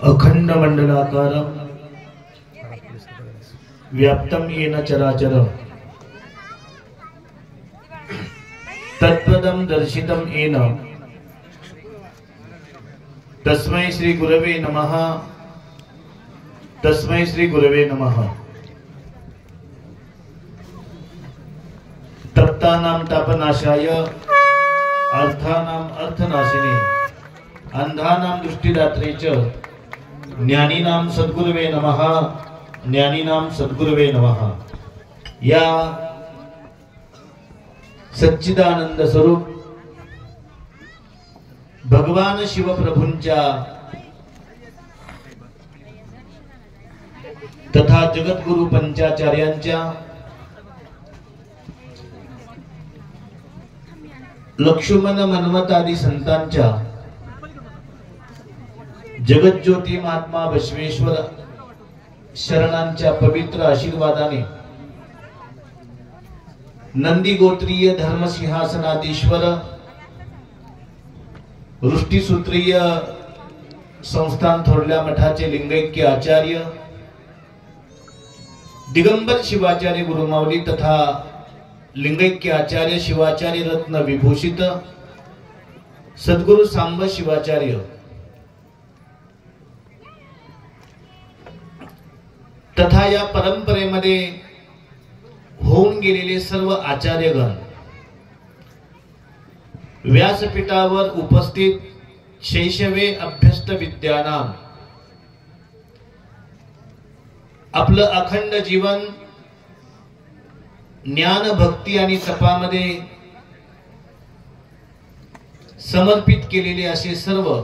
अखंड मंडलाकारं व्याप्तं येन चराचरं तत्पदं दर्शितं येन तस्मै श्री गुरवे नमः। तस्मै श्री गुरवे नमः। तप्तानां तापनाशाय अर्थानां अर्थनाशिने अंधानां दृष्टिदात्रे च ज्ञानीनां सद्गुरवे नमः। ज्ञानीनां सद्गुरवे नमः। या सच्चिदानंद स्वरूप भगवान शिवप्रभूंच्या तथा जगद्गुरु पंचाचार्यांच्या लक्ष्मण मन्मथादी संतांच्या जगज्योती महात्मा बसवेश्वर शरणांच्या पवित्र आशीर्वादाने नंदी गोत्रीय धर्मसिंहासनाधीश्वर वृष्टिसूत्रीय संस्थान थोरल्या मठाचे लिंगैक्य आचार्य दिगंबर शिवाचार्य गुरुमाऊली तथा लिंगैक्य आचार्य शिवाचार्य रत्न विभूषित सद्गुरु सांब शिवाचार्य तथा या परंपरेमध्ये होऊन गेलेले सर्व आचार्यगण, व्यासपीठावर उपस्थित शैशवे अभ्यस्त विद्यानाम, आपलं अखंड जीवन ज्ञान भक्ती आणि तपामध्ये समर्पित केलेले असे सर्व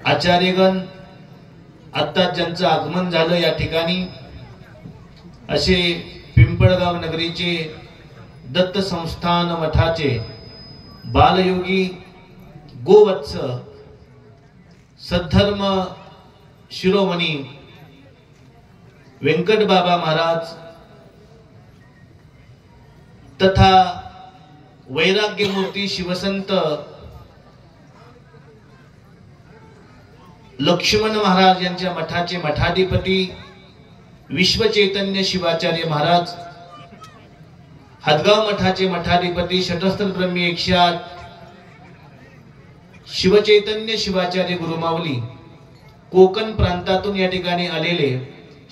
आचार्यगण, आता ज्यांचं आगमन झालं या ठिकाणी असे पिंपळगाव नगरीचे दत्त संस्थान मठाचे बालयोगी गोवत्स सद्धर्म शिरोमणी वेंकट बाबा महाराज तथा वैराग्यमूर्ती शिवसंत लक्ष्मण महाराज यांच्या मठाचे मठाधिपती विश्वचैतन्य शिवाचार्य महाराज, हदगाव मठाचे मठाधिपती शतस्त्र ब्रह्मी 108 शिवचैतन्य शिवाचार्य गुरुमाऊली, कोकण प्रांतातून या ठिकाणी आलेले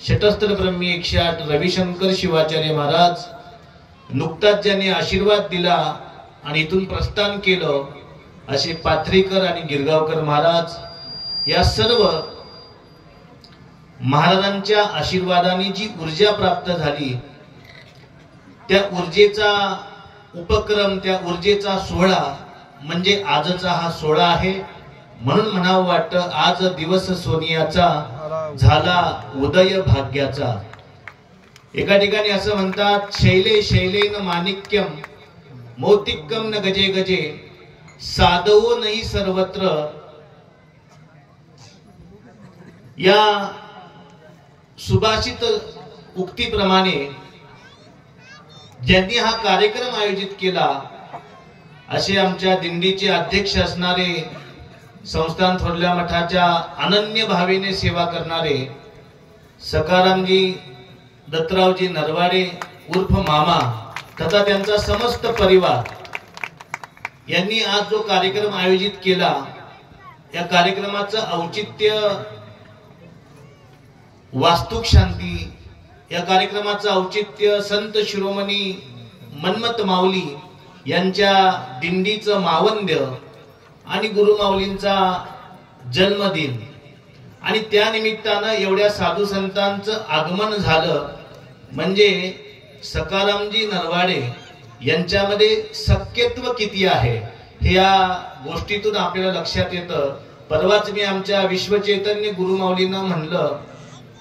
शतस्त्र ब्रह्मी 108 रविशंकर शिवाचार्य महाराज, नुकताच ज्यांनी आशीर्वाद दिला आणि इथून प्रस्थान केलं असे पाथरीकर आणि गिरगावकर महाराज, या सर्व महाराजांच्या आशीर्वादाने जी ऊर्जा प्राप्त झाली त्या ऊर्जेचा उपक्रम, त्या ऊर्जेचा सोहळा म्हणजे आजचा हा सोहळा आहे। म्हणून म्हणावं वाटतं, आज दिवस सोनियाचा झाला उदय भाग्याचा। एका ठिकाणी असं म्हणतात, शैले शैलेन माणिक्यम मौतिक्यम न गजे गजे साधवो नाही सर्वत्र। या सुभाषित उक्तीप्रमाणे ज्यांनी हा कार्यक्रम आयोजित केला असे आमच्या दिंडीचे अध्यक्ष असणारे, संस्थान थोरल्या मठाच्या अनन्य भावेने सेवा करणारे सकारामजी दत्तरावजी नरवाडे उर्फ मामा तथा त्यांचा समस्त परिवार यांनी आज जो कार्यक्रम आयोजित केला, या कार्यक्रमाचं औचित्य वास्तुक शांती, या कार्यक्रमाचं औचित्य संत शिरोमणी मन्मथ माऊली यांच्या दिंडीचं मावंद्य आणि गुरुमाऊलींचा जन्मदिन आणि त्या निमित्तानं एवढ्या साधू संतांचं आगमन झालं म्हणजे सकारामजी नरवाडे यांच्यामध्ये सख्यत्व किती आहे हे या गोष्टीतून आपल्याला लक्षात येतं। परवाच मी आमच्या विश्वचैतन्य गुरुमाऊलींना म्हणलं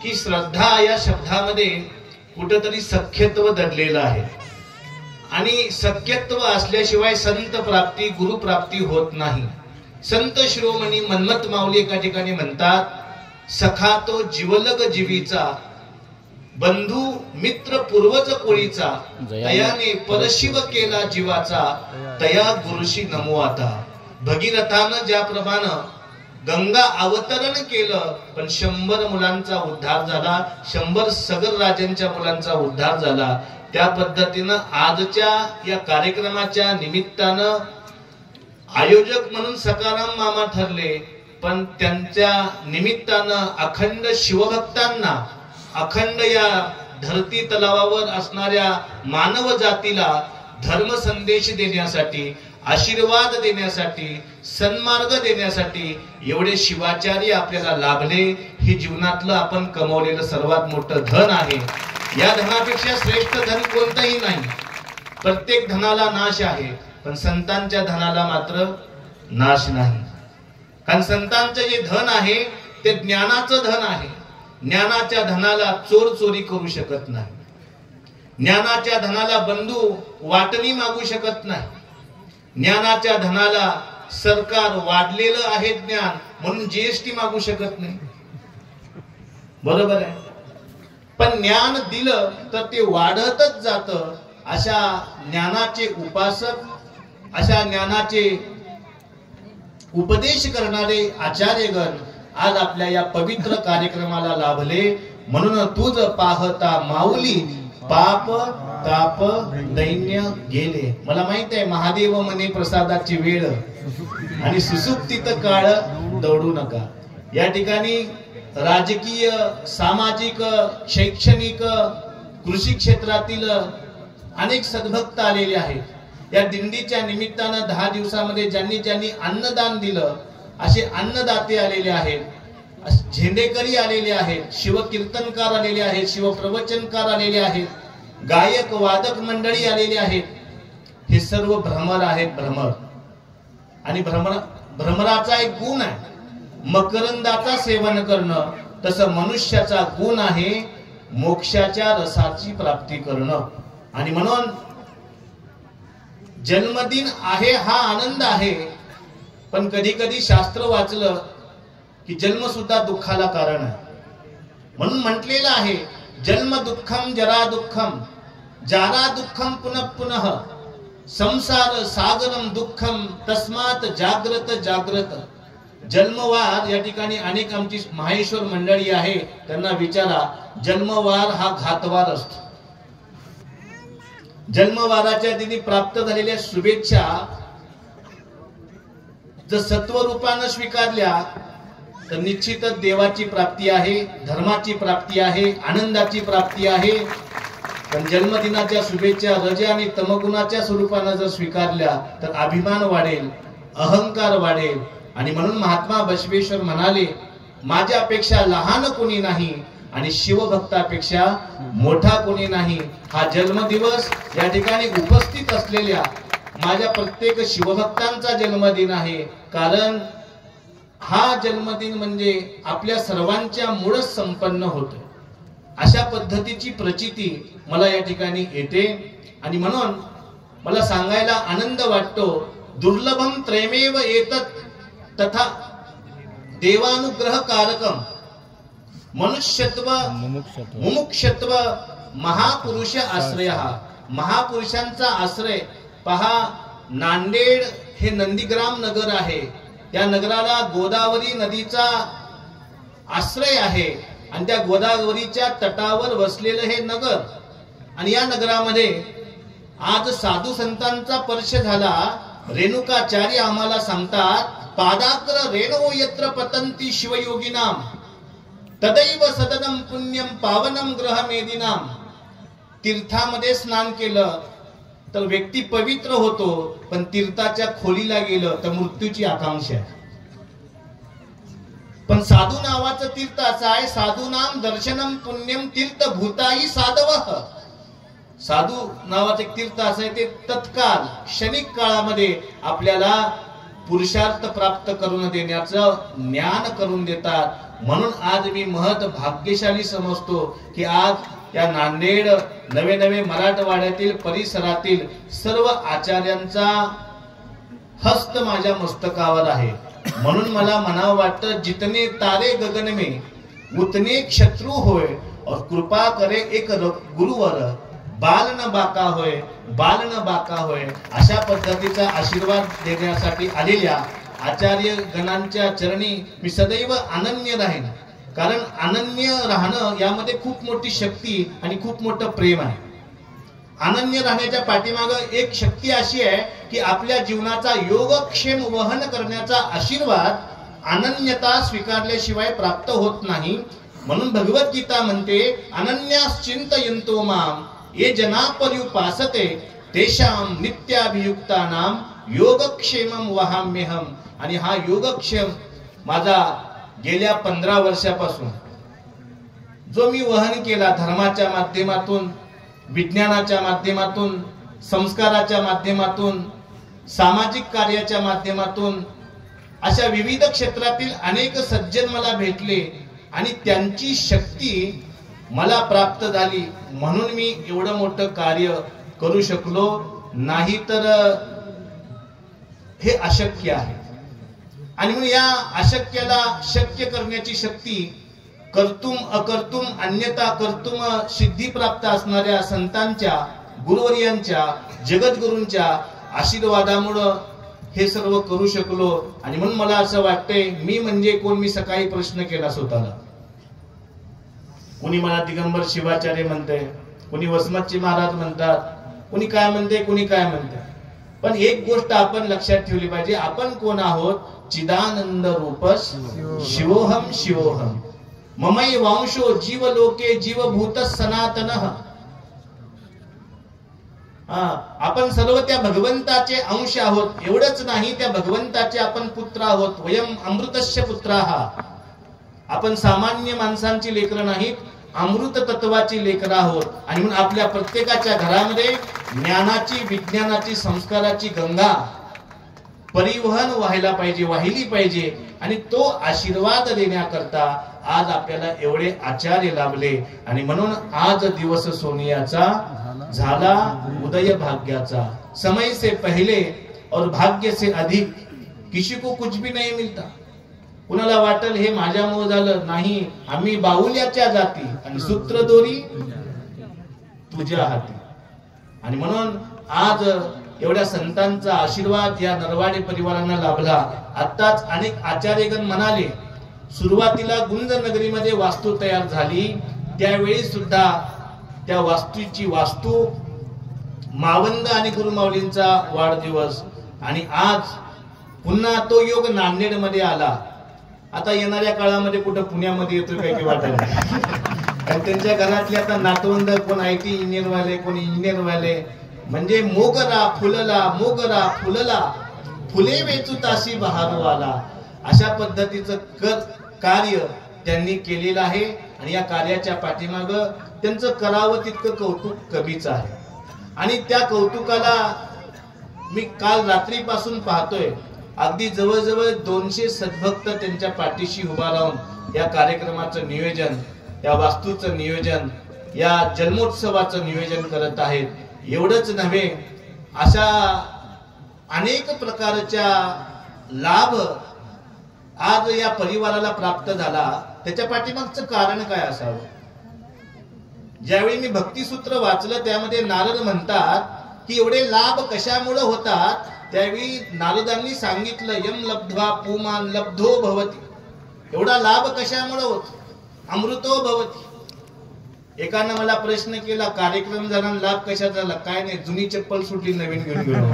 की श्रद्धा या शब्दामध्ये कुठेतरी सख्यत्व दडलेलं आहे आणि सख्यत्व असल्याशिवाय संत प्राप्ती गुरु प्राप्ती होत नाही। संत शिरोमणी मन्मथ माऊली एका ठिकाणी म्हणतात, सखा तो जीवलग जीवीचा बंधू मित्र पूर्वज कोळीचा तयाने परशिव केला जीवाचा तया गुरुशी नमो आता। भगीरथानं ज्याप्रमाणे गंगा अवतरण केलं, पण 100 मुलांचा उद्धार झाला, 100 सगर राजांच्या मुलांचा उद्धार झाला. त्या पद्धतीनं आजच्या या कार्यक्रमाच्या निमित्तानं आयोजक म्हणून सकाराम मामा ठरले, पण त्यांच्या निमित्तानं अखंड शिवभक्तांना, अखंड या धरती तलावावर असणाऱ्या मानव जातीला धर्म संदेश देण्यासाठी, आशीर्वाद देण्यासाठी, सन्मार्ग देण्यासाठी एवढे शिवाचार्य आपल्याला लाभले. हे जीवनातलं आपण कमवलेलं सर्वात मोठं धन आहे. या धनापेक्षा श्रेष्ठ धन कोणतंही नाही. प्रत्येक धनाला नाश आहे, पण संतांच्या धनाला मात्र नाश नाही. कारण संतांचं जे धन आहे ते ज्ञानाचं धन आहे. ज्ञानाच्या धनाला चोर चोरी करू शकत नाही. ज्ञानाच्या धनाला बंधू वाटणी मागू शकत नाही. ज्ञानाच्या धनाला सरकार वाढलेलं आहे ज्ञान म्हणून जीएसटी मागू शकत नाही. बरोबर आहे. पण ज्ञान दिलं तर ते वाढतच जातं. अशा ज्ञानाचे उपासक, अशा ज्ञानाचे उपदेश करणारे आचार्यगण आज आपल्या या पवित्र कार्यक्रमाला लाभले. म्हणून तुझ पाहता माऊली पाप ताप दैन्य गेले. मला माहित आहे महादेव म्हणे प्रसादाची वेळ आणि सुसुप्तीत काळ दौडू नका. या ठिकाणी राजकीय, सामाजिक, शैक्षणिक, कृषी क्षेत्रातील अनेक सद्भक्त आलेले आहेत. या दिंडीच्या निमित्तानं 10 दिवसामध्ये ज्यांनी ज्यांनी अन्नदान दिलं असे अन्नदाते आलेले आहेत, झेंडेकरी आलेले आहेत, शिवकीर्तनकार आलेले आहेत, शिवप्रवचनकार आलेले आहेत, गायक वादक मंडळी आलेली आहेत. हे सर्व भ्रमर आहेत. भ्रमर आणि भ्रमराचा एक गुण आहे मकरंदाचा सेवन करणं. तसं मनुष्याचा गुण आहे मोक्षाच्या रसाची प्राप्ती करणं. आणि म्हणून जन्मदिन आहे हा आनंद आहे, पण कधी कधी शास्त्र वाचलं की जन्म सुद्धा दुःखाला कारण आहे. म्हणून म्हटलेलं आहे जन्म दुःखम जरा दुःखम जारा दुःखम पुनः पुनः संसार सागरम दुःखम तस्मात जाग्रत जाग्रत. जन्मवार या ठिकाणी अनेक आमची माहेश्वर मंडळी आहे, त्यांना विचारा जन्मवार हा घातवार असतो. जन्मवाराच्या दिनी प्राप्त झालेल्या शुभेच्छा जर सत्वरूपानं स्वीकारल्या तर निश्चितच देवाची प्राप्ती आहे, धर्माची प्राप्ती आहे, आनंदाची प्राप्ती आहे. पण जन्मदिनाच्या शुभेच्छा रज आणि तमगुणाच्या स्वरूपानं जर स्वीकारल्या तर अभिमान वाढेल, अहंकार वाढेल. आणि म्हणून महात्मा बसवेश्वर म्हणाले माझ्यापेक्षा लहान कोणी नाही आणि शिवभक्तापेक्षा मोठा कोणी नाही. हा जन्मदिवस या ठिकाणी उपस्थित असलेल्या माझ्या प्रत्येक शिवभक्तांचा जन्मदिन आहे. कारण हा जन्मदिन म्हणजे आपल्या सर्वांच्या मुळच संपन्न होतो. अशा पद्धतीची प्रचिती मला या ठिकाणी येते. आणि म्हणून मला सांगायला आनंद वाटतो दुर्लभम त्रयमेव एतत् तथा देवानुग्रह कारकम मनुष्यत्व मुमुक्षत्व महापुरुष आश्रय. महापुरुषांचा आश्रय पहा. नांदेड हे नंदीग्राम नगर आहे. त्या नगराला गोदावरी नदीचा आश्रय आहे आणि त्या गोदावरीच्या तटावर वसलेलं हे नगर. आणि या नगरामध्ये आज साधू संतांचा स्पर्श झाला. रेणुकाचार्य आम्हाला सांगतात पादाग्र रेणो यत्र पतंती शिवयोगिनाम तदैव सदनम पुण्यम पावनम ग्रहमेदिनाम. तीर्थामध्ये स्नान केलं तर व्यक्ती पवित्र होतो, पण तीर्थाच्या खोलीला गेलं तर मृत्यूची आकांक्षा आहे. पण साधू नावाचं तीर्थ असं आहे साधूनाम दर्शनम पुण्यम तीर्थ भूताही साधवः. साधू नावाचं एक तीर्थ असं आहे ते तत्काल क्षणिक काळामध्ये आपल्याला पुरुषार्थ प्राप्त करून देण्याचं ज्ञान करून देतात. म्हणून आज मी महत भाग्यशाली समजतो की आज या नांदेड नवे नवे मराठवाड्यातील परिसरातील सर्व आचार्यांचा हस्त माझ्या मस्तकावर आहे. म्हणून मला म्हणावं वाटतं जितने तारे गगन में उतने शत्रु होय और कृपा करे एक गुरुवर बाल न बाका होय बाल न बाका होय. अशा पद्धतीचा आशीर्वाद देण्यासाठी आलेल्या आचार्य गणांच्या चरणी मी सदैव अनन्य राहीन, कारण अनन्य राहणं यामध्ये खूप मोठी शक्ती आणि खूप मोठं प्रेम आहे. अनन्य राहण्याच्या पाठीमागं एक शक्ती अशी आहे की आपल्या जीवनाचा योगक्षेम वहन करण्याचा आशीर्वाद अनन्यता स्वीकारल्याशिवाय प्राप्त होत नाही. म्हणून भगवद्गीता म्हणते, अनन्यास चिंतयन्तो माम ये जना पर्युपासते तेषाम नित्याभियुक्तानाम योगक्षेमं वहाम्यहम. आणि हा योगक्षेम माझा गेल्या 15 वर्षापासून जो मी वहन केला, धर्माच्या माध्यमातून, विज्ञानाच्या माध्यमातून, संस्काराच्या माध्यमातून, सामाजिक कार्याच्या माध्यमातून, अशा विविध क्षेत्रातील अनेक सज्जन मला भेटले आणि त्यांची शक्ती मला प्राप्त झाली. म्हणून मी एवढं मोठं कार्य करू शकलो, नाही तर हे अशक्य आहे. आणि म्हणून या अशक्याला शक्य करण्याची शक्ती कर्तुम अकर्तुम अन्यथा कर्तुम सिद्धी प्राप्त असणाऱ्या संतांच्या, गुरुवर्यांच्या, जगद्गुरूंच्या आशीर्वादामुळे हे सर्व करू शकलो. आणि म्हणून मला असं वाटतंय, मी म्हणजे कोण. मी सकाळी प्रश्न केला स्वतःला. कोणी मला दिगंबर शिवाचार्य म्हणते, कोणी वसमतची महाराज म्हणतात, कोणी काय म्हणते, कोणी काय म्हणते. पण एक गोष्ट आपण लक्षात ठेवली पाहिजे, आपण कोण आहोत. चिदानंद रूपस शिवोहम शिवोहम ममै वांशो जीवलोके जीवभूत सनातनः. आपण सर्व त्या भगवंताचे अंश आहोत. एवढंच नाही, त्या भगवंताचे आपण पुत्र आहोत. वयम अमृतस्य पुत्राः. आपण सामान्य माणसांची लेकरं नाहीत, अमृत तत्वाची लेकरं आहोत. आणि म्हणून आपल्या प्रत्येकाच्या घरामध्ये ज्ञानाची, विज्ञानाची, संस्काराची गंगा परिवहन व्हायला पाहिजे, वाहिली पाहिजे. आणि तो आशीर्वाद देण्याकरता आज आपल्याला एवढे आचार्य लाभले. आणि म्हणून आज दिवस सोनियाचा झाला उदय भाग्याचा. समय से पहले और भाग्य से अधिक किसी को कुछ भी नहीं मिलता. कुणाला वाटल हे माझ्यामुळे झालं, नाही. आम्ही बाहुल्याच्या जाती आणि सूत्रदोरी तुझ्या हाती. आणि म्हणून आज एवढ्या संतांचा आशीर्वाद या नरवाडे परिवारांना लाभला. आताच अनेक आचार्यगण म्हणाले, सुरुवातीला गुंज नगरीमध्ये वास्तू तयार झाली, त्यावेळी सुद्धा त्या वास्तूची वास्तू मावंद आणि गुरुमाऊलींचा वाढदिवस. आणि आज पुन्हा तो योग नांदेड मध्ये आला. आता येणाऱ्या काळामध्ये कुठं पुण्यामध्ये येतो काय की वाटत नाही. आणि त्यांच्या घरातले आता नातवंड, कोण IT इंजिनियर वाले, कोण इंजिनियर वाले. म्हणजे मोगरा फुलला, मोगरा फुलला, फुले वेचुताशी बहारू आला. अशा पद्धतीचं कार्य त्यांनी केलेलं आहे. आणि या कार्याच्या पाठीमाग त्यांचं करावं तितकं कौतुक कमीच आहे. आणि त्या कौतुकाला मी काल रात्रीपासून पाहतोय. अगदी जवळजवळ 200 सद्भक्त त्यांच्या पाठीशी उभा राहून या कार्यक्रमाचं नियोजन, या वास्तूचं नियोजन, या जन्मोत्सवाचं नियोजन करत आहेत. एवढंच नव्हे, अशा अनेक प्रकारच्या लाभ आज या परिवाराला प्राप्त झाला. त्याच्या पाठीमागचं कारण काय असावं? ज्यावेळी मी भक्तिसूत्र वाचलं, त्यामध्ये नारद म्हणतात की एवढे लाभ कशामुळे होतात. त्यावेळी नारदांनी सांगितलं, यम लब्ध्वा पुमान लब्धो भवती. एवढा लाभ कशामुळे होतो? अमृतो भवती. एकानं मला प्रश्न केला, कार्यक्रम झाला, लाभ कशाचा झाला? काय नाही, जुनी चप्पल सुटली, नवीन घेऊन गेलो.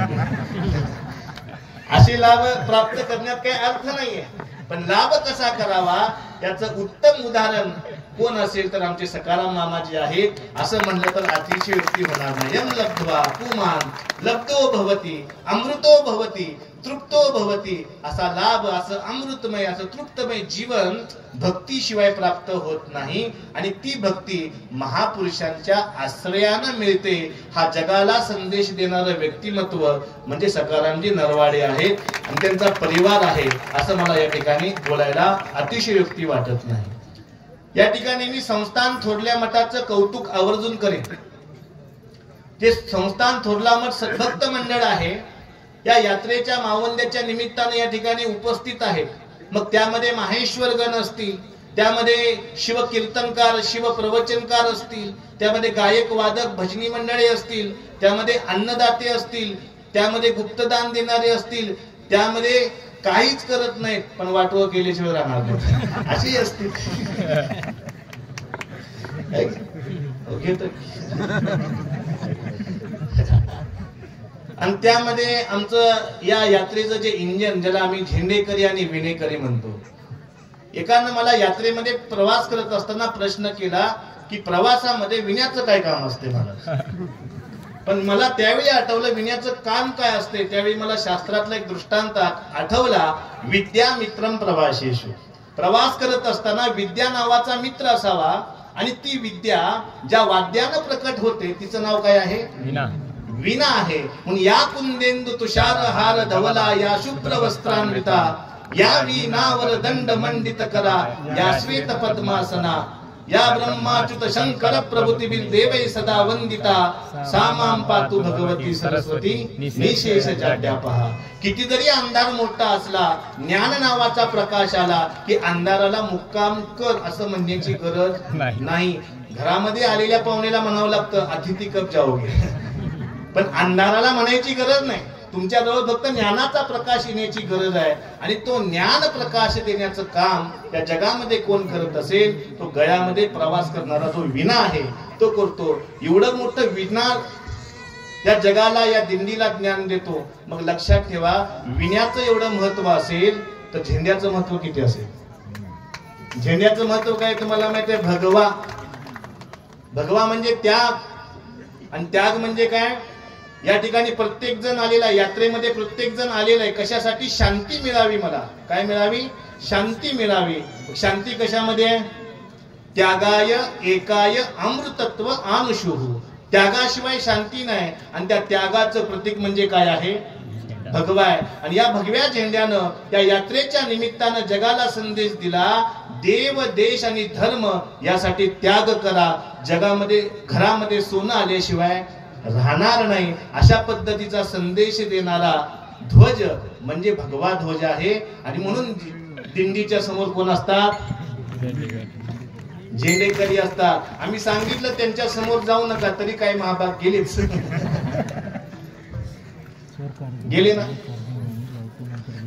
असे लाभ प्राप्त करण्यात काही अर्थ नाहीये. पण लाभ कसा करावा त्याचं उत्तम उदाहरण कोण असेल तर आमचे सकाराम मामाजी आहेत. असं म्हणलं तर अतिशयोक्ती होणार नाही. यम लब्ध्वा पुमान लब्धो भवती अमृतो भवती तृप्तो भवती. असा लाभ, असं अमृतमय, असं तृप्तमय जीवन भक्तीशिवाय प्राप्त होत नाही. आणि ती भक्ती महापुरुषांच्या आश्रयानं मिळते. हा जगाला संदेश देणारं व्यक्तिमत्व म्हणजे सकारामजी नरवाडे आहेत आणि त्यांचा परिवार आहे. असं मला या ठिकाणी बोलायला अतिशयोक्ती वाटत नाही. या ठिकाणी मी संस्थान थोरल्या मठाचं कौतुक आवर्जून करेन. जे संस्थान थोरला मठ सद्भक्त मंडळ आहे, या यात्रेच्या मावंद्याच्या निमित्ताने या ठिकाणी उपस्थित आहेत. मग त्यामध्ये माहेश्वरगण असतील, त्यामध्ये शिव कीर्तनकार, शिव प्रवचनकार असतील, त्यामध्ये गायक वादक भजनी मंडळे असतील, त्यामध्ये अन्नदाते असतील, त्यामध्ये गुप्तदान देणारे असतील, त्यामध्ये काहीच करत नाहीत पण वाटवं केल्याशिवाय राहणार नाही, अशी असते. आणि त्यामध्ये आमचं या यात्रेचं जे इंजन, ज्याला आम्ही झेंडेकरी आणि विणेकरी म्हणतो, एकानं मला यात्रेमध्ये प्रवास करत असताना प्रश्न केला की प्रवासामध्ये विण्याचं काय काम असते मला. पण मला त्यावेळी आठवलं विण्याचं काम काय असते. त्यावेळी मला शास्त्रातला एक दृष्टांत आठवला, विद्या मित्रम प्रवासेषु. प्रवास करत असताना विद्या नावाचा मित्र असावा आणि ती विद्या ज्या वाद्यानं प्रकट होते तिचं नाव काय आहे? विना आहे. म्हणून या कुंदेंदु तुषार हार धवला या शुभ्र वस्त्रान्विता या वीणावर दंड मंडित करा या श्वेत पद्मासना या ब्रह्माच्युत शंकर प्रभुतीबिल देवै सदा वंदिता सामाम पातु भगवती सरस्वती निशेष जाड्यापहा. किती जरी अंधार मोठा असला, ज्ञान नावाचा प्रकाश आला की अंधाराला मुक्काम कर असं म्हणण्याची गरज नाही. घरामध्ये आलेल्या पाहुण्याला म्हणावं लागतं अतिथी कप जाओगे, पण अंधाराला म्हणायची गरज नाही. तुमच्याजवळ फक्त ज्ञानाचा प्रकाश येण्याची गरज आहे. आणि तो ज्ञान प्रकाश देण्याचं काम या जगामध्ये कोण करत असेल, तो गळ्यामध्ये प्रवास करणारा जो विणा आहे तो करतो. एवढं मोठं विणा या जगाला, या दिंडीला ज्ञान देतो. मग लक्षात ठेवा, विण्याचं एवढं महत्व असेल तर झेंड्याचं महत्व किती असेल? झेंड्याचं महत्व काय तुम्हाला माहिती आहे? भगवा. भगवा म्हणजे त्याग, आणि त्याग म्हणजे काय? या ठिकाणी प्रत्येक जण आलेला, यात्रेमध्ये प्रत्येक जण आलेला आहे कशासाठी? शांती मिळावी. मला काय मिळावी? शांती मिळावी. शांती कशामध्ये आहे? त्यागाय एकाय अमृतत्व आनुषुः. त्यागाशिवाय शांती नाही. आणि त्या त्यागाचं प्रतीक म्हणजे काय आहे? भगवा आहे. आणि या भगव्या झेंड्यानं या यात्रेच्या निमित्तानं जगाला संदेश दिला, देव देश आणि धर्म यासाठी त्याग करा. जगामध्ये घरामध्ये सोनं आल्याशिवाय राहणार नाही. अशा पद्धतीचा संदेश देणारा ध्वज म्हणजे भगवा ध्वज आहे. आणि म्हणून दिंडीच्या समोर कोण असतात? झेंडेकरी असतात. आम्ही सांगितलं त्यांच्या समोर जाऊ नका, तरी काही महाभाग गेलेच गेले ना.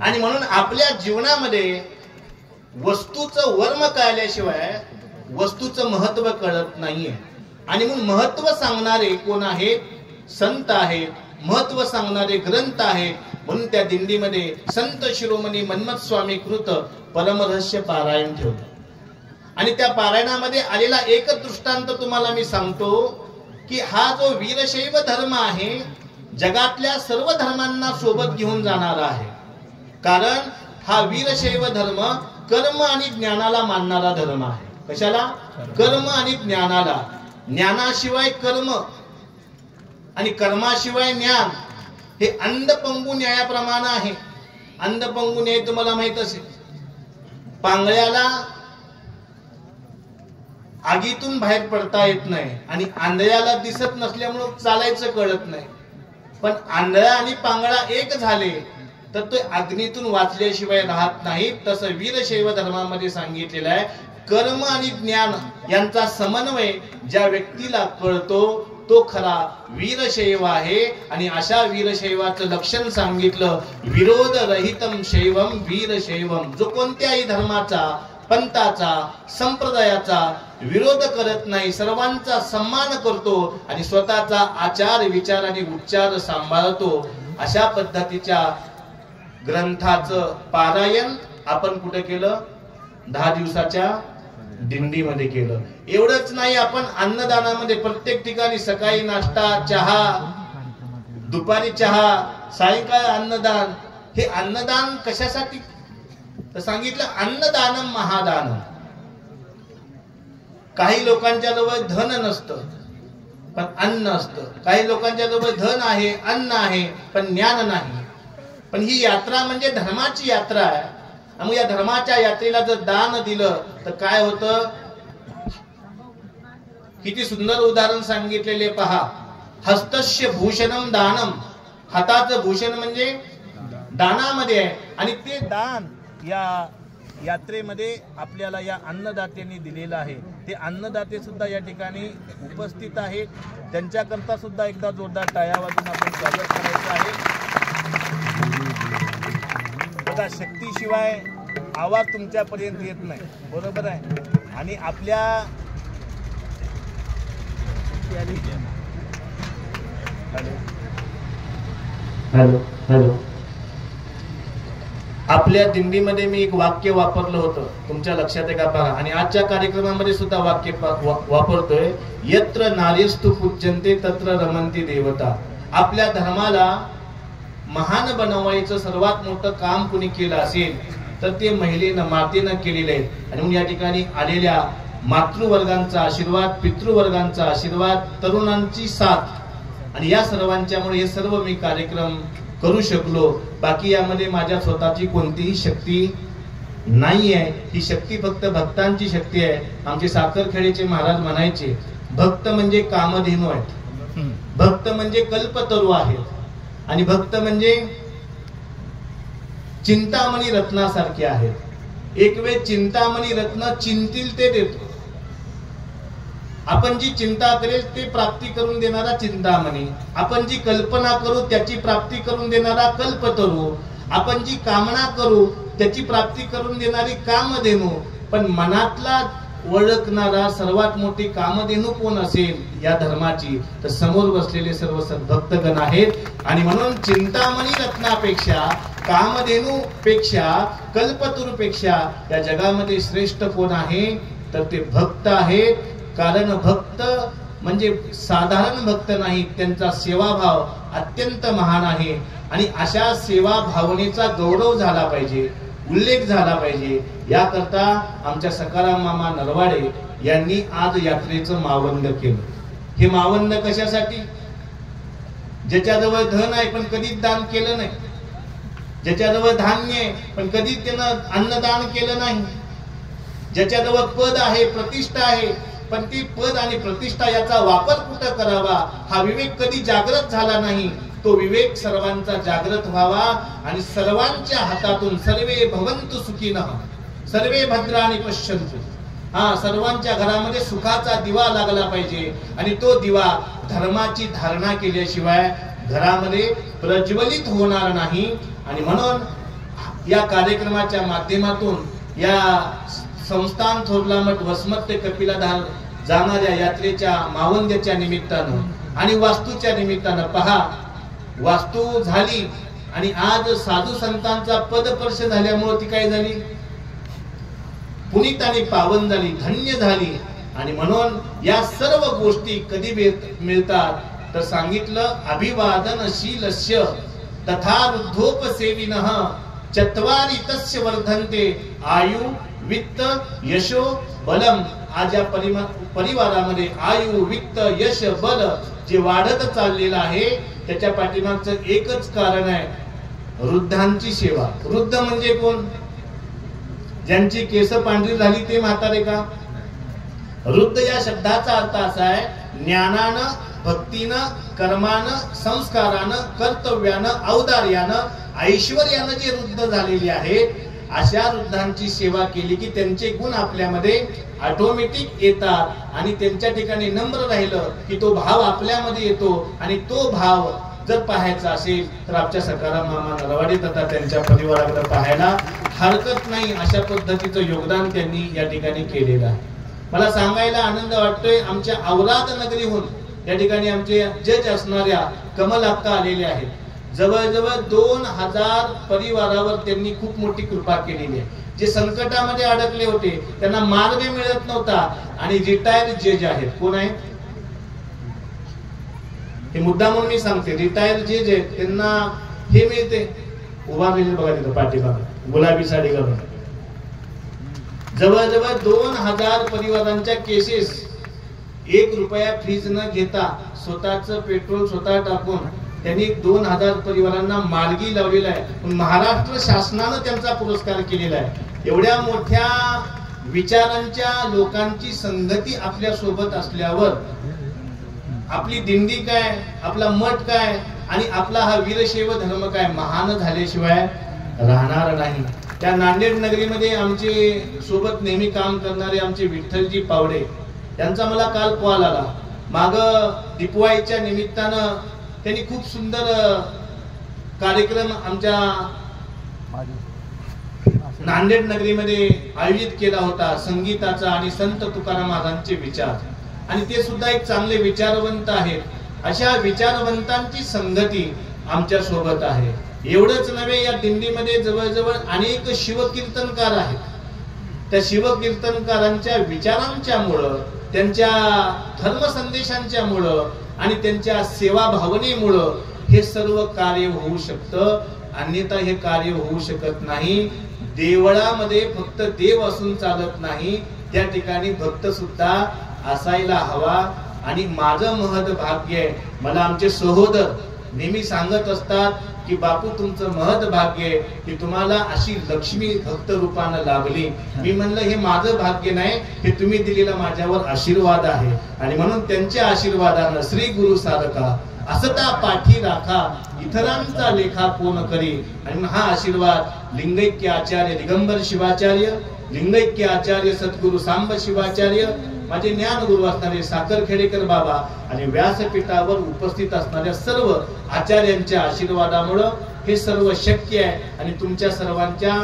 आणि म्हणून आपल्या जीवनामध्ये वस्तूचं वर्म कळल्याशिवाय वस्तूचं महत्व कळत नाहीये. आणि म्हणून महत्व सांगणारे कोण आहेत? संत आहेत. महत्व सांगणारे ग्रंथ आहेत. म्हणून त्या दिंडीमध्ये संत शिरोमणी मन्मथ स्वामी कृत परमरहस्य पारायण ठेवलं. आणि त्या पारायणामध्ये आलेला एकच दृष्टांत तुम्हाला मी सांगतो की हा जो वीरशैव धर्म आहे जगातल्या सर्व धर्मांना सोबत घेऊन जाणारा आहे. कारण हा वीरशैव धर्म कर्म आणि ज्ञानाला मानणारा धर्म आहे. कशाला? कर्म आणि ज्ञानाला. ज्ञानाशिवाय कर्म आणि कर्माशिवाय ज्ञान हे अंधपंगू न्यायाप्रमाणे आहे. अंधपंगू न्याय तुम्हाला माहित असेल. पांगळ्याला आगीतून बाहेर पडता येत नाही आणि आंधळ्याला दिसत नसल्यामुळे चालायचं कळत नाही. पण आंधळा आणि पांगळा एक झाले तर तो अग्नीतून वाचल्याशिवाय राहत नाही. तसं वीरशैव धर्मामध्ये सांगितलेलं आहे, कर्म आणि ज्ञान यांचा समन्वय ज्या व्यक्तीला कळतो तो खरा वीरशैव आहे. आणि अशा वीरशैवाचं लक्षण सांगितलं, विरोध रहितम शैवम वीरशैवम. जो कोणत्याही धर्माचा, पंथाचा, संप्रदायाचा विरोध करत नाही, सर्वांचा सन्मान करतो आणि स्वतःचा आचार, विचार आणि उच्चार सांभाळतो. अशा पद्धतीच्या ग्रंथाचं पारायण आपण कुठे केलं? 10 दिवसाच्या दिंडीमध्ये केलं. एवढंच नाही, आपण अन्नदानामध्ये प्रत्येक ठिकाणी सकाळी नाश्ता, चहा, दुपारी चहा, सायंकाळी अन्नदान. हे अन्नदान कशासाठी तर सांगितलं, अन्नदानम महादानम. काही लोकांच्या जवळ धन नसतं पण अन्न असतं. काही लोकांच्या जवळ धन आहे, अन्न आहे पण ज्ञान नाही. पण ही यात्रा म्हणजे धर्माची यात्रा आहे. मग या धर्माच्या यात्रेला जर दान दिलं तर काय होतं? किती सुंदर उदाहरण सांगितलेले पहा. हस्तस्य भूषणम दानम. हाताचं भूषण म्हणजे दानामध्ये आहे. आणि ते दान या यात्रेमध्ये आपल्याला या अन्नदात्यांनी दिलेलं आहे. ते अन्नदाते सुद्धा या ठिकाणी उपस्थित आहेत. त्यांच्याकरता सुद्धा एकदा जोरदार टाळ्या वाजवून आपण स्वागत करायचं आहे. बघा, शक्तीशिवाय आवाज तुमच्यापर्यंत येत नाही, बरोबर आहे. आणि आपल्या आपल्या दिंडीमध्ये मी एक वाक्य वापरलं होतं, तुमच्या लक्षात आहे का पहा. आणि आजच्या कार्यक्रमामध्ये सुद्धा वाक्य वापरतोय, यत्र नारीस्तु पूज्यन्ते तत्र रमन्ति देवता. आपल्या धर्माला महान बनवायचं सर्वात मोठं काम कुणी केलं असेल तर ते महिलेनं, मातेनं केलेलं आहे. आणि म्हणून या ठिकाणी आलेल्या मातृवर्गांचा आशीर्वाद, पितृवर्गांचा आशीर्वाद, तरुणांची साथ आणि या सर्वांच्यामुळे हे सर्व मी कार्यक्रम करू शकलो. बाकी यामध्ये माझ्या स्वतःची कोणतीही शक्ती नाही आहे. ही शक्ती फक्त भक्तांची शक्ती आहे. आमचे साखरखेड्याचे महाराज म्हणायचे, भक्त म्हणजे कामधेनू आहेत, भक्त म्हणजे कल्पतरू आहेत आणि भक्त म्हणजे चिंतामणी रत्नासारखे आहेत. एक वेळ चिंतामणी रत्न चिंतील ते देतो. आपण जी चिंता करेल ते प्राप्ती करून देणारा चिंतामणी, आपण जी कल्पना करू त्याची प्राप्ती करून देणारा कल्पतरू, आपण जी कामना करू त्याची प्राप्ती करून देणारी कामधेनू. पण मनातला ओळखणारा सर्वात मोठी कामधेनू कोण असेल या धर्माची, तर समोर बसलेले सर्व भक्तगण आहेत. आणि म्हणून चिंतामणी रत्नापेक्षा, कामधेनू पेक्षा, कल्पतरूपेक्षा या जगामध्ये श्रेष्ठ कोण आहे तर ते भक्त आहेत. कारण भक्त म्हणजे साधारण भक्त नाही, त्यांचा सेवाभाव अत्यंत महान आहे. आणि अशा सेवा भावनेचा गौरव झाला पाहिजे, उल्लेख झाला पाहिजे. याकरता आमच्या सकाराम मामा नरवाडे यांनी आज यात्रेचं मावंद केलं. हे मावंद कशासाठी? ज्याच्याजवळ धन आहे पण कधीच दान केलं नाही, ज्याच्याजवळ धान्य आहे पण कधीच त्यानं अन्नदान केलं नाही, ज्याच्याजवळ पद आहे, प्रतिष्ठा आहे पण ती पद आणि प्रतिष्ठा याचा वापर कुठं करावा हा विवेक कधी जागृत झाला नाही. तो विवेक सर्वांचा जागृत व्हावा आणि सर्वांच्या हातातून सर्वे भवन्तु सुखिनः सर्वे भद्राणि पश्यन्तु, सर्वांच्या घरामध्ये सुखाचा दिवा लागला पाहिजे. आणि तो दिवा धर्माची धारणा केल्याशिवाय घरामध्ये प्रज्वलित होणार नाही. आणि म्हणून या कार्यक्रमाच्या माध्यमातून या संस्थान थोरला मठ वसमत ते कपिलाधार जाणाऱ्या यात्रेच्या मावंद्याच्या निमित्तानं आणि वास्तूच्या निमित्तानं पहा, वास्तू झाली आणि आज साधू संतांचा पदस्पर्श झाल्यामुळे ती काय झाली, पुनीत आणि पावन झाली, धन्य झाली. आणि म्हणून या सर्व गोष्टी कधी मिळतात तर सांगितलं, अभिवादनशीलस्य तथा वृद्धोपसेविनः चत्वारि तस्य वर्धन्ते आयु वित्त यशो बलम. आज या परिवारामध्ये आयु, वित्त, यश, बल जे वाढत चाललेलं आहे त्याच्या पाठीमागचं एकच कारण आहे, वृद्धांची सेवा. वृद्ध म्हणजे कोण? ज्यांची केस पांढरी झाली ते म्हातारे का? वृद्ध या शब्दाचा अर्थ असा आहे, ज्ञानानं, भक्तीनं, कर्मानं, संस्कारानं, कर्तव्यानं, औदार्यानं, ऐश्वर्यानं जे वृद्ध झालेले आहेत अशा वृद्धांची सेवा केली की त्यांचे गुण आपल्यामध्ये ऑटोमॅटिक येतात. आणि त्यांच्या ठिकाणी नम्र राहिलं की तो भाव आपल्यामध्ये येतो. आणि तो भाव जर पाहायचा असेल तर आमच्या सकाराम मामा नरवाडे तथा त्यांच्या परिवाराकडे पाहायला हरकत नाही. अशा पद्धतीचं योगदान त्यांनी या ठिकाणी केलेलं आहे. मला सांगायला आनंद वाटतोय, आमच्या औलाद नगरीहून या ठिकाणी आमचे जज असणाऱ्या कमल अक्का आलेल्या आहेत. जवळजवळ 2000 परिवारावर त्यांनी खूप मोठी कृपा केलेली आहे. जे संकटामध्ये अडकले होते त्यांना मार्ग मिळत नव्हता आणि रिटायर्ड जज आहेत. कोण आहे हे मुद्दा म्हणून मी सांगते, रिटायर्ड जज आहेत त्यांना हे मिळते. उभा मिळेल बघा तिथं पाठीमागे गुलाबी साडी घालून. जवळजवळ 2000 परिवारांच्या केसेस 1 रुपया फीज न घेता स्वतःच पेट्रोल स्वतः टाकून त्यांनी 2000 परिवारांना मार्गी लावलेला आहे. महाराष्ट्र शासनानं त्यांचा पुरस्कार केलेला आहे. एवढ्या मोठ्या विचारांच्या लोकांची संगती आपल्या सोबत असल्यावर आपली दिंडी काय, आपला मठ काय आणि आपला हा वीरशैव धर्म काय महान झाल्याशिवाय राहणार नाही. त्या नांदेड नगरीमध्ये आमचे सोबत नेहमी काम करणारे आमचे विठ्ठलजी पावडे यांचा मला काल कॉल आला. माग दीपवाळीच्या निमित्तानं त्यांनी खूप सुंदर कार्यक्रम आमच्या नांदेड नगरीमध्ये आयोजित केला होता संगीताचा आणि संत तुकाराम महाराजांचे विचार, आणि ते सुद्धा एक चांगले विचारवंत आहेत. अशा विचारवंतांची संगती आमच्या सोबत आहे. एवढंच नव्हे, या दिंडीमध्ये जवळजवळ अनेक शिवकीर्तनकार आहेत. त्या शिवकीर्तनकारांच्या विचारांच्या मुळे, त्यांच्या धर्मसंदेशांच्या मुळे आणि त्यांच्या सेवा भावनेमुळं हे सर्व कार्य होऊ शकतं, अन्यथा हे कार्य होऊ शकत नाही. देवळामध्ये फक्त देव असून चालत नाही, त्या ठिकाणी भक्त सुद्धा असायला हवा. आणि माझं महद भाग्य आहे, मला आमचे सहोदर नेहमी सांगत असतात की बापू तुमचं महद भाग्य आहे की तुम्हाला अशी लक्ष्मी भक्त रूपानं लाभली. मी म्हणलं हे माझं भाग्य नाही, हे तुम्ही दिलेला माझ्यावर आशीर्वाद आहे. आणि म्हणून त्यांच्या आशीर्वादानं श्री गुरु साधका असता पाठी राखा, इतरांचा लेखा कोण करी. आणि हा आशीर्वाद लिंगैक्य आचार्य दिगंबर शिवाचार्य, लिंगैक्य आचार्य सद्गुरु सांब शिवाचार्य, माझे ज्ञानगुरु असणारे साखरखेडेकर बाबा आणि व्यासपीठावर उपस्थित असणाऱ्या सर्व आचार्यांच्या आशीर्वादामुळं हे सर्व शक्य आहे. आणि तुमच्या सर्वांच्या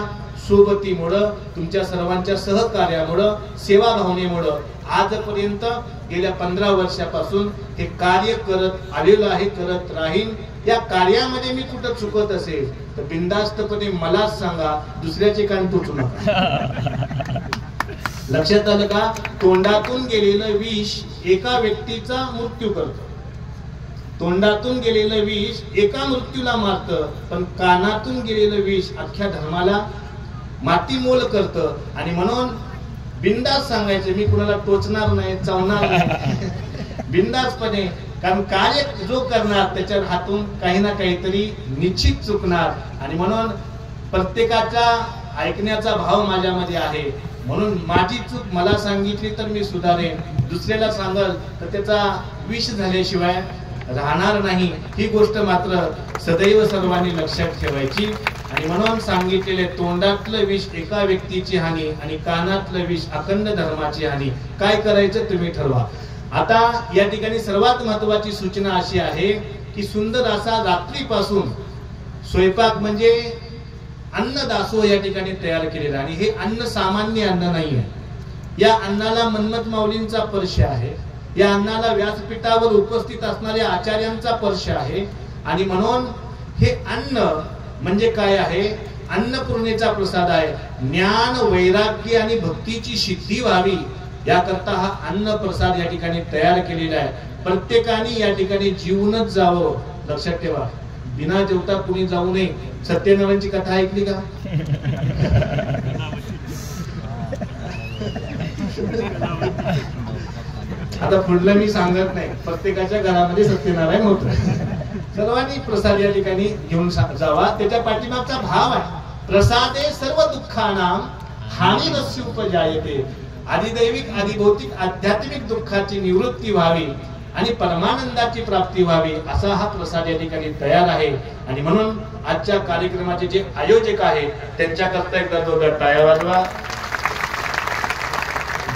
सोबतीमुळं, तुमच्या सर्वांच्या सहकार्यामुळं, सेवा भावनेमुळं आजपर्यंत गेल्या 15 वर्षापासून हे कार्य करत आलेलो आहे, करत राहीन. या कार्यामध्ये मी कुठं चुकत असेल तर बिनधास्तपणे मलाच सांगा, दुसऱ्याचे कान टोचू नका. लक्षात आलं का? तोंडातून गेलेलं विष एका व्यक्तीचा मृत्यू करतं, तोंडातून गेलेलं विष एका मृत्यूला मारतं, पण कानातून गेलेलं विष अख्ख्या धर्माला मातीमोल करतं. आणि म्हणून बिनधास्त सांगायचं, मी कुणाला टोचणार नाही, चावणार नाही, बिनधास्तपणे. कारण कार्य जो करणार त्याच्या हातून काही ना काहीतरी निश्चित चुकणार. आणि म्हणून प्रत्येकाचा ऐकण्याचा भाव माझ्यामध्ये आहे. म्हणून माझी चूक मला सांगितली तर मी सुधारेन, दुसऱ्याला सांगल तर त्याचा विष झाल्याशिवाय राहणार नाही. ही गोष्ट मात्र सदैव सर्वांनी लक्षात ठेवायची. आणि म्हणून सांगितलेले तोंडातलं विष एका व्यक्तीची हानी आणि कानातलं विष अखंड धर्माची हानी. काय करायचं तुम्ही ठरवा. आता या ठिकाणी सर्वात महत्वाची सूचना अशी आहे की सुंदर असा रात्रीपासून स्वयंपाक म्हणजे अन्न दासोह या ठिकाणी तयार केलेला. आणि हे अन्न सामान्य अन्न नाही आहे. या अन्नाला मन्मथ माऊलींचा स्पर्श आहे, या अन्नाला व्यासपीठावर उपस्थित असणाऱ्या आचार्यांचा स्पर्श आहे. आणि म्हणून हे अन्न म्हणजे काय आहे? अन्नपूर्णेचा प्रसाद आहे. ज्ञान, वैराग्य आणि भक्तीची सिद्धी व्हावी याकरता हा अन्न प्रसाद या ठिकाणी तयार केलेला आहे. प्रत्येकाने या ठिकाणी जीवनच जावं. लक्षात ठेवा, बिना जेवता कुणी जाऊ नये. सत्यनारायणची कथा ऐकली का? आता पुढलं मी सांगत नाही, प्रत्येकाच्या घरामध्ये सत्यनारायण होत. सर्वांनी प्रसाद या ठिकाणी घेऊन जावा. त्याच्या पाठीमागचा भाव आहे, प्रसादे सर्व दुःखानां हानिरस्य उपजायते. आदिदैविक, आदिभौतिक, आध्यात्मिक दुःखाची निवृत्ती व्हावी आणि परमानंदाची प्राप्ती व्हावी असा हा प्रसाद या ठिकाणी तयार आहे. आणि म्हणून आजच्या कार्यक्रमाचे जे आयोजक आहेत त्यांच्याकरता एकदा जोरदार टाळ्या वाजवा.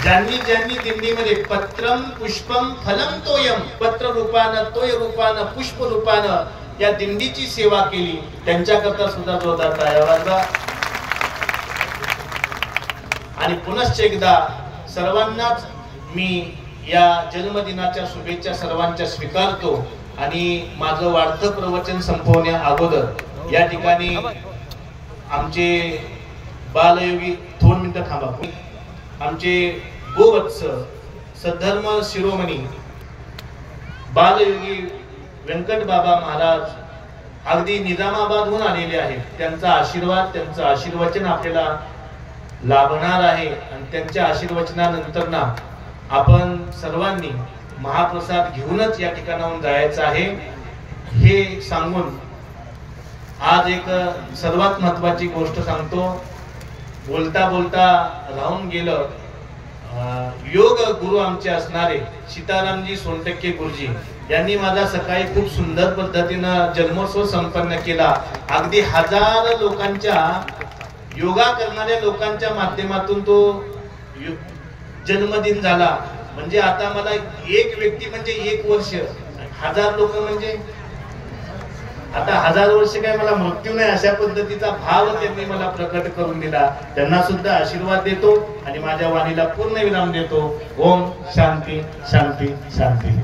ज्यांनी ज्यांनी दिंडीमध्ये पत्रम पुष्पम फलम तोयम, पत्र रूपानं, तोय रूपानं, पुष्प रूपानं या दिंडीची सेवा केली त्यांच्याकरता सुद्धा जोरदार टाळ्या वाजवा. आणि पुनश्च एकदा सर्वांनाच मी या जन्मदिनाच्या शुभेच्छा सर्वांच्या स्वीकारतो. आणि माझं वाढतं प्रवचन संपवण्या अगोदर या ठिकाणी आमचे बालयोगी, 2 मिनिटं थांबा, आमचे गोवत्स सद्धर्म शिरोमणी बालयोगी व्यंकट बाबा महाराज अगदी निजामाबादहून आलेले आहेत. त्यांचा आशीर्वाद, त्यांचं आशीर्वचन आपल्याला लाभणार आहे. आणि त्यांच्या आशीर्वचनानंतर ना आपण सर्वांनी महाप्रसाद घेऊनच या ठिकाणाहून जायचं आहे हे सांगून आज एक सर्वात महत्वाची गोष्ट सांगतो. बोलता बोलता राहून गेलं. योग गुरु आमचे असणारे सीतारामजी सोनटक्के गुरुजी यांनी माझा सकाळी खूप सुंदर पद्धतीनं जन्मोत्सव संपन्न केला. अगदी 1000 लोकांच्या, योगा करणाऱ्या लोकांच्या माध्यमातून तो जन्मदिन झाला. म्हणजे आता मला एक व्यक्ती म्हणजे 1 वर्ष, 1000 लोक म्हणजे आता 1000 वर्ष काय मला मृत्यू नाही, अशा पद्धतीचा भाव त्यांनी मला प्रकट करून दिला. त्यांना सुद्धा आशीर्वाद देतो आणि माझ्या वाणीला पूर्ण विराम देतो. ओम शांती शांती शांती.